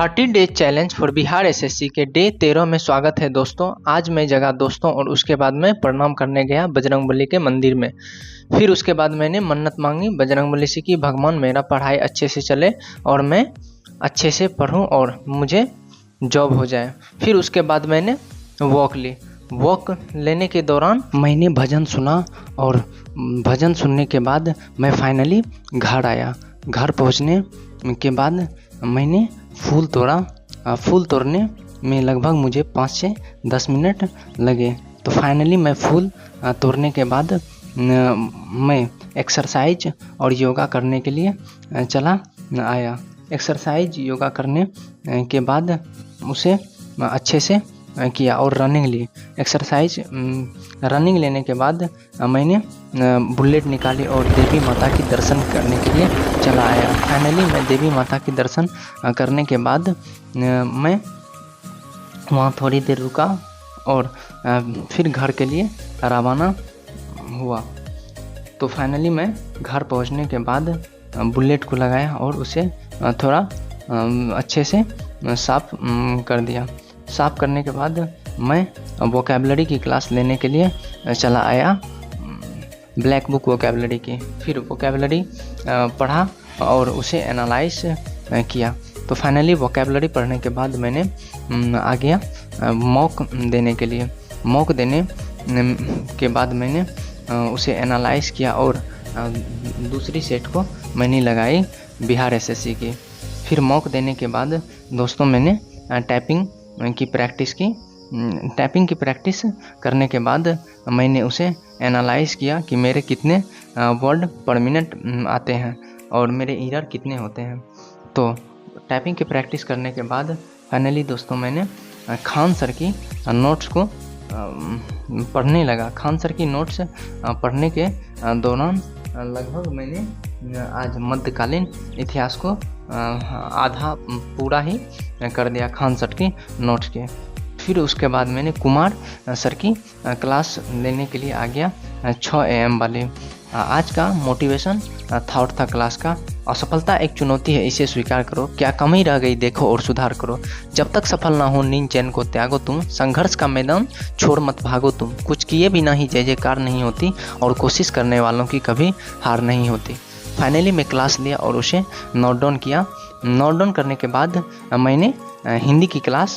30 days challenge for Bihar SSC के day 13 में स्वागत है दोस्तों। आज मैं जगा दोस्तों और उसके बाद मैं प्रणाम करने गया बजरंगबली के मंदिर में। फिर उसके बाद मैंने मन्नत मांगी बजरंगबली से कि भगवान मेरा पढ़ाई अच्छे से चले और मैं अच्छे से पढूं और मुझे जॉब हो जाए। फिर उसके बाद मैंने वॉक ली। वॉक लेने के दौरान मैंने भजन सुना और भजन सुनने के बाद मैं फाइनली घर आया। घर पहुंचने के बाद मैंने फूल तोड़ा। फूल तोड़ने में लगभग मुझे 5 से 10 मिनट लगे। तो फाइनली मैं फूल तोड़ने के बाद मैं एक्सरसाइज और योगा करने के लिए चला आया। एक्सरसाइज योगा करने के बाद उसे अच्छे से किया और रनिंग ली। एक्सरसाइज रनिंग लेने के बाद मैंने बुलेट निकाली और देवी माता की दर्शन करने के लिए चला आया। फाइनली मैं देवी माता की दर्शन करने के बाद मैं वहाँ थोड़ी देर रुका और फिर घर के लिए रवाना हुआ। तो फाइनली मैं घर पहुँचने के बाद बुलेट को लगाया और उसे थोड़ा अच्छे से साफ कर दिया। साफ करने के बाद मैं वोकैबुलरी की क्लास लेने के लिए चला आया, ब्लैक बुक वोकैबुलरी की। फिर वोकैबुलरी पढ़ा और उसे एनालाइज किया। तो फाइनली वोकैबुलरी पढ़ने के बाद मैंने आ गया मॉक देने के लिए। मॉक देने के बाद मैंने उसे एनालाइज किया और दूसरी सेट को मैंने लगाई बिहार एसएससी की। फिर मॉक देने के बाद दोस्तों मैंने टाइपिंग की प्रैक्टिस की। टाइपिंग की प्रैक्टिस करने के बाद मैंने उसे एनालाइज किया कि मेरे कितने वर्ड पर मिनट आते हैं और मेरे एरर कितने होते हैं। तो टाइपिंग की प्रैक्टिस करने के बाद फाइनली दोस्तों मैंने खान सर की नोट्स को पढ़ने लगा। खान सर की नोट्स पढ़ने के दौरान लगभग मैंने आज मध्यकालीन इतिहास को आधा पूरा ही कर दिया खान सर की नोट्स के। फिर उसके बाद मैंने कुमार सर की क्लास लेने के लिए आ गया 6 AM वाले। आज का मोटिवेशन थॉट था क्लास का। असफलता एक चुनौती है, इसे स्वीकार करो। क्या कमी रह गई देखो और सुधार करो। जब तक सफल ना हो नींद चैन को त्यागो तुम। संघर्ष का मैदान छोड़ मत भागो तुम। कुछ किए बिना ही जय जयकार नहीं होती और कोशिश करने वालों की कभी हार नहीं होती। फाइनली मैं क्लास लिया और उसे नोट डाउन किया। नोट डाउन करने के बाद मैंने हिंदी की क्लास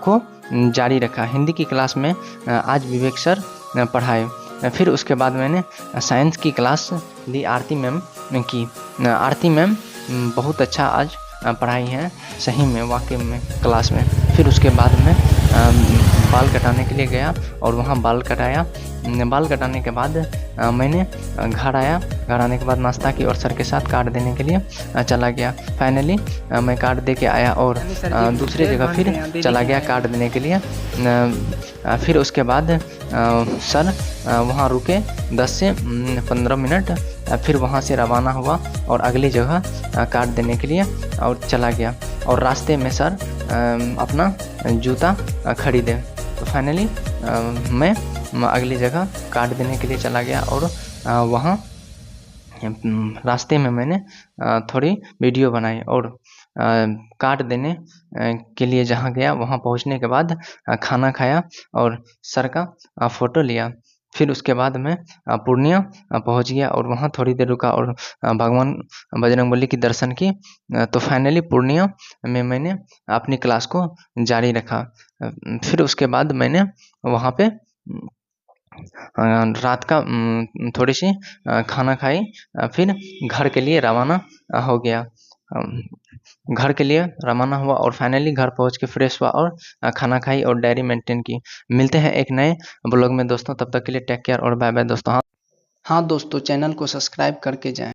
को जारी रखा। हिंदी की क्लास में आज विवेक सर पढ़ाए। फिर उसके बाद मैंने साइंस की क्लास ली आरती मैम की। आरती मैम बहुत अच्छा आज पढ़ाई है, सही में वाकई में क्लास में। फिर उसके बाद मैं बाल कटाने के लिए गया और वहाँ बाल कटाया। बाल कटाने के बाद मैंने घर आया। घर आने के बाद नाश्ता की और सर के साथ कार्ड देने के लिए चला गया। फाइनली मैं कार्ड दे के आया और दूसरी जगह फिर चला गया कार्ड देने के लिए। फिर उसके बाद सर वहाँ रुके 10 से 15 मिनट। फिर वहाँ से रवाना हुआ और अगली जगह कार्ड देने के लिए और चला गया। और रास्ते में सर अपना जूता खरीदे। तो फाइनली मैं अगली जगह कार्ड देने के लिए चला गया और वहाँ रास्ते में मैंने थोड़ी वीडियो बनाई और कार्ड देने के लिए जहाँ गया वहाँ पहुँचने के बाद खाना खाया और सर का फ़ोटो लिया। फिर उसके बाद मैं पूर्णिया पहुँच गया और वहाँ थोड़ी देर रुका और भगवान बजरंगबली की दर्शन की। तो फाइनली पूर्णिया में मैंने अपनी क्लास को जारी रखा। फिर उसके बाद मैंने वहाँ पे रात का थोड़ी सी खाना खाई। फिर घर के लिए रवाना हो गया। घर के लिए रवाना हुआ और फाइनली घर पहुंच के फ्रेश हुआ और खाना खाई और डायरी मेंटेन की। मिलते हैं एक नए ब्लॉग में दोस्तों, तब तक के लिए टेक केयर और बाय बाय दोस्तों। हाँ दोस्तों, चैनल को सब्सक्राइब करके जाएं।